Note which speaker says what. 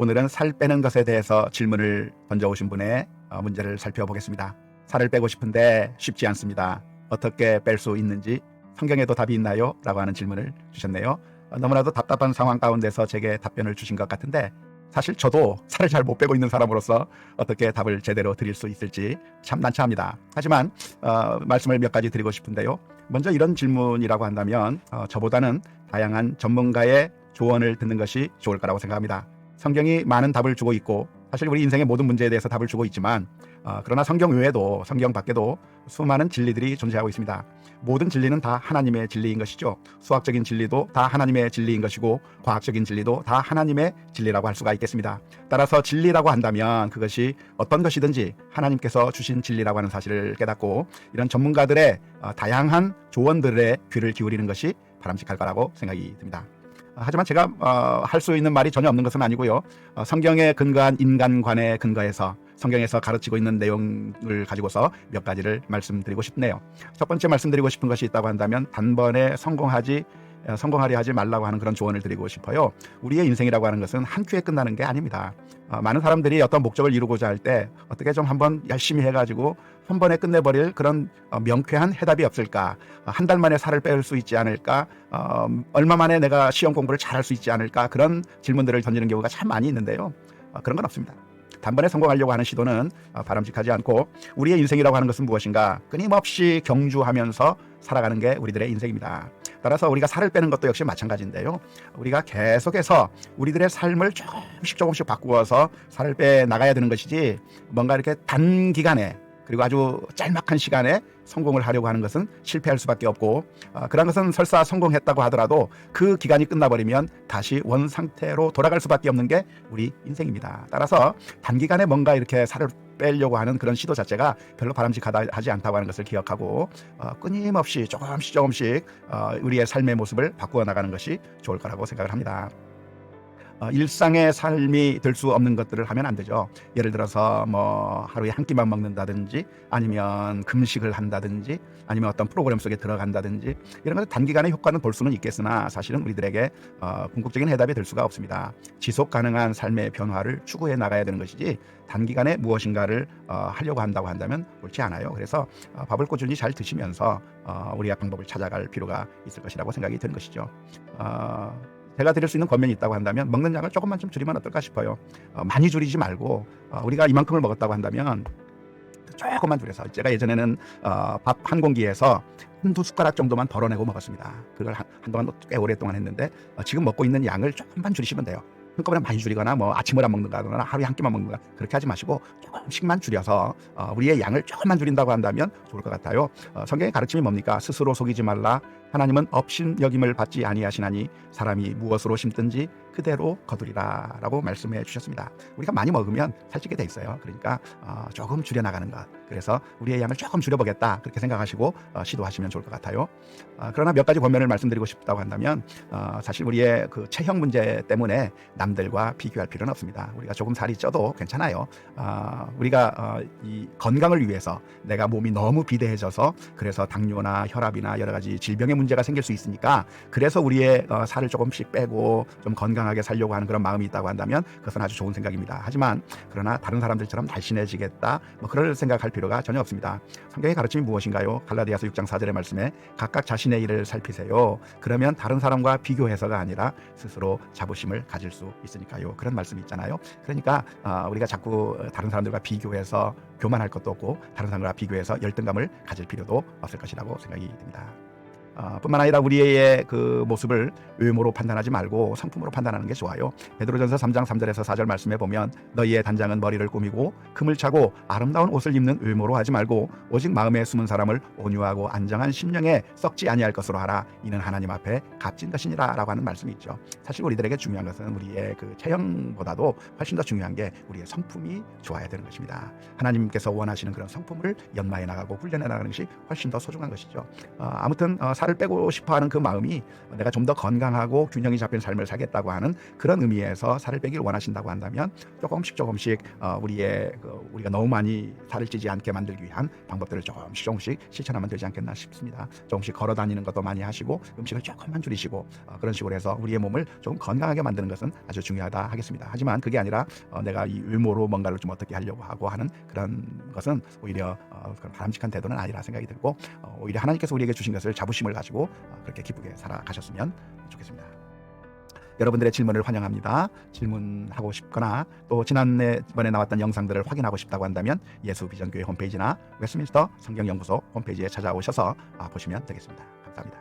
Speaker 1: 오늘은 살 빼는 것에 대해서 질문을 던져오신 분의 문제를 살펴보겠습니다. 살을 빼고 싶은데 쉽지 않습니다. 어떻게 뺄 수 있는지 성경에도 답이 있나요? 라고 하는 질문을 주셨네요. 너무나도 답답한 상황 가운데서 제게 답변을 주신 것 같은데, 사실 저도 살을 잘 못 빼고 있는 사람으로서 어떻게 답을 제대로 드릴 수 있을지 참 난처합니다. 하지만 말씀을 몇 가지 드리고 싶은데요. 먼저 이런 질문이라고 한다면 저보다는 다양한 전문가의 조언을 듣는 것이 좋을 거라고 생각합니다. 성경이 많은 답을 주고 있고, 사실 우리 인생의 모든 문제에 대해서 답을 주고 있지만 그러나 성경 외에도, 성경 밖에도 수많은 진리들이 존재하고 있습니다. 모든 진리는 다 하나님의 진리인 것이죠. 수학적인 진리도 다 하나님의 진리인 것이고, 과학적인 진리도 다 하나님의 진리라고 할 수가 있겠습니다. 따라서 진리라고 한다면 그것이 어떤 것이든지 하나님께서 주신 진리라고 하는 사실을 깨닫고, 이런 전문가들의 다양한 조언들에 귀를 기울이는 것이 바람직할 거라고 생각이 듭니다. 하지만 제가 할 수 있는 말이 전혀 없는 것은 아니고요. 성경에 근거한 인간관에 근거해서 성경에서 가르치고 있는 내용을 가지고서 몇 가지를 말씀드리고 싶네요. 첫 번째 말씀드리고 싶은 것이 있다고 한다면, 단번에 성공하려 하지 말라고 하는 그런 조언을 드리고 싶어요. 우리의 인생이라고 하는 것은 한 큐에 끝나는 게 아닙니다. 많은 사람들이 어떤 목적을 이루고자 할 때 어떻게 좀 한번 열심히 해가지고 한 번에 끝내버릴 그런 명쾌한 해답이 없을까? 한 달 만에 살을 뺄 수 있지 않을까? 얼마 만에 내가 시험 공부를 잘할 수 있지 않을까? 그런 질문들을 던지는 경우가 참 많이 있는데요. 그런 건 없습니다. 단번에 성공하려고 하는 시도는 바람직하지 않고, 우리의 인생이라고 하는 것은 무엇인가? 끊임없이 경주하면서 살아가는 게 우리들의 인생입니다. 따라서 우리가 살을 빼는 것도 역시 마찬가지인데요. 우리가 계속해서 우리들의 삶을 조금씩 바꾸어서 살을 빼 나가야 되는 것이지, 뭔가 이렇게 단기간에 그리고 아주 짤막한 시간에 성공을 하려고 하는 것은 실패할 수밖에 없고, 그런 것은 설사 성공했다고 하더라도 그 기간이 끝나버리면 다시 원 상태로 돌아갈 수밖에 없는 게 우리 인생입니다. 따라서 단기간에 뭔가 이렇게 살을 빼려고 하는 그런 시도 자체가 별로 바람직하지 않다고 하는 것을 기억하고, 끊임없이 조금씩 우리의 삶의 모습을 바꾸어 나가는 것이 좋을 거라고 생각을 합니다. 일상의 삶이 될 수 없는 것들을 하면 안 되죠. 예를 들어서 뭐 하루에 한 끼만 먹는다든지, 아니면 금식을 한다든지, 아니면 어떤 프로그램 속에 들어간다든지, 이런 것들 단기간에 효과는 볼 수는 있겠으나 사실은 우리들에게 궁극적인 해답이 될 수가 없습니다. 지속 가능한 삶의 변화를 추구해 나가야 되는 것이지, 단기간에 무엇인가를 하려고 한다고 한다면 옳지 않아요. 그래서 밥을 꾸준히 잘 드시면서 우리가 방법을 찾아갈 필요가 있을 것이라고 생각이 드는 것이죠. 제가 드릴 수 있는 권면이 있다고 한다면, 먹는 양을 조금만 좀 줄이면 어떨까 싶어요. 많이 줄이지 말고, 우리가 이만큼을 먹었다고 한다면 조금만 줄여서, 제가 예전에는 밥 한 공기에서 한두 숟가락 정도만 덜어내고 먹었습니다. 그걸 한동안 꽤 오랫동안 했는데, 지금 먹고 있는 양을 조금만 줄이시면 돼요. 한꺼번에 많이 줄이거나 뭐 아침을 안 먹는가 하거나 하루에 한 끼만 먹는가, 그렇게 하지 마시고 조금씩만 줄여서 우리의 양을 조금만 줄인다고 한다면 좋을 것 같아요. 성경의 가르침이 뭡니까? 스스로 속이지 말라. 하나님은 업신여김을 받지 아니하시나니 사람이 무엇으로 심든지 그대로 거두리라 라고 말씀해 주셨습니다. 우리가 많이 먹으면 살찌게 돼 있어요. 그러니까 조금 줄여나가는 것, 그래서 우리의 양을 조금 줄여보겠다, 그렇게 생각하시고 시도하시면 좋을 것 같아요. 그러나 몇 가지 권면을 말씀드리고 싶다고 한다면, 사실 우리의 그 체형 문제 때문에 남들과 비교할 필요는 없습니다. 우리가 조금 살이 쪄도 괜찮아요. 우리가 이 건강을 위해서, 내가 몸이 너무 비대해져서 그래서 당뇨나 혈압이나 여러 가지 질병의 문제가 생길 수 있으니까, 그래서 우리의 살을 조금씩 빼고 좀 건강하게 살려고 하는 그런 마음이 있다고 한다면 그것은 아주 좋은 생각입니다. 하지만 그러나 다른 사람들처럼 날씬해지겠다, 뭐 그럴 생각할 필요가 전혀 없습니다. 성경의 가르침이 무엇인가요? 갈라디아서 6장 4절의 말씀에 각각 자신의 일을 살피세요. 그러면 다른 사람과 비교해서가 아니라 스스로 자부심을 가질 수 있으니까요. 그런 말씀이 있잖아요. 그러니까 우리가 자꾸 다른 사람들과 비교해서 교만할 것도 없고, 다른 사람과 비교해서 열등감을 가질 필요도 없을 것이라고 생각이 듭니다. 뿐만 아니라 우리의 그 모습을 외모로 판단하지 말고 성품으로 판단하는 게 좋아요. 베드로전서 3장 3절에서 4절 말씀에 보면, 너희의 단장은 머리를 꾸미고 금을 차고 아름다운 옷을 입는 외모로 하지 말고 오직 마음에 숨은 사람을 온유하고 안정한 심령에 썩지 아니할 것으로 하라. 이는 하나님 앞에 값진 것이니라 라고 하는 말씀이 있죠. 사실 우리들에게 중요한 것은 우리의 그 체형보다도 훨씬 더 중요한 게 우리의 성품이 좋아야 되는 것입니다. 하나님께서 원하시는 그런 성품을 연마해 나가고 훈련해 나가는 것이 훨씬 더 소중한 것이죠. 아무튼 살을 빼고 싶어하는 그 마음이 내가 좀 더 건강하고 균형이 잡힌 삶을 살겠다고 하는 그런 의미에서 살을 빼기를 원하신다고 한다면 조금씩 우리가 너무 많이 살을 찌지 않게 만들기 위한 방법들을 조금씩 실천하면 되지 않겠나 싶습니다. 조금씩 걸어 다니는 것도 많이 하시고 음식을 조금만 줄이시고 그런 식으로 해서 우리의 몸을 좀 건강하게 만드는 것은 아주 중요하다 하겠습니다. 하지만 그게 아니라 내가 이 외모로 뭔가를 좀 어떻게 하려고 하고 하는 그런 것은 오히려 그런 바람직한 태도는 아니라 생각이 들고 오히려 하나님께서 우리에게 주신 것을 자부심을 가지고 그렇게 기쁘게 살아가셨으면 좋겠습니다. 여러분들의 질문을 환영합니다. 질문하고 싶거나 또 지난번에 나왔던 영상들을 확인하고 싶다고 한다면 예수비전교회 홈페이지나 웨스트민스터 성경연구소 홈페이지에 찾아오셔서 보시면 되겠습니다. 감사합니다.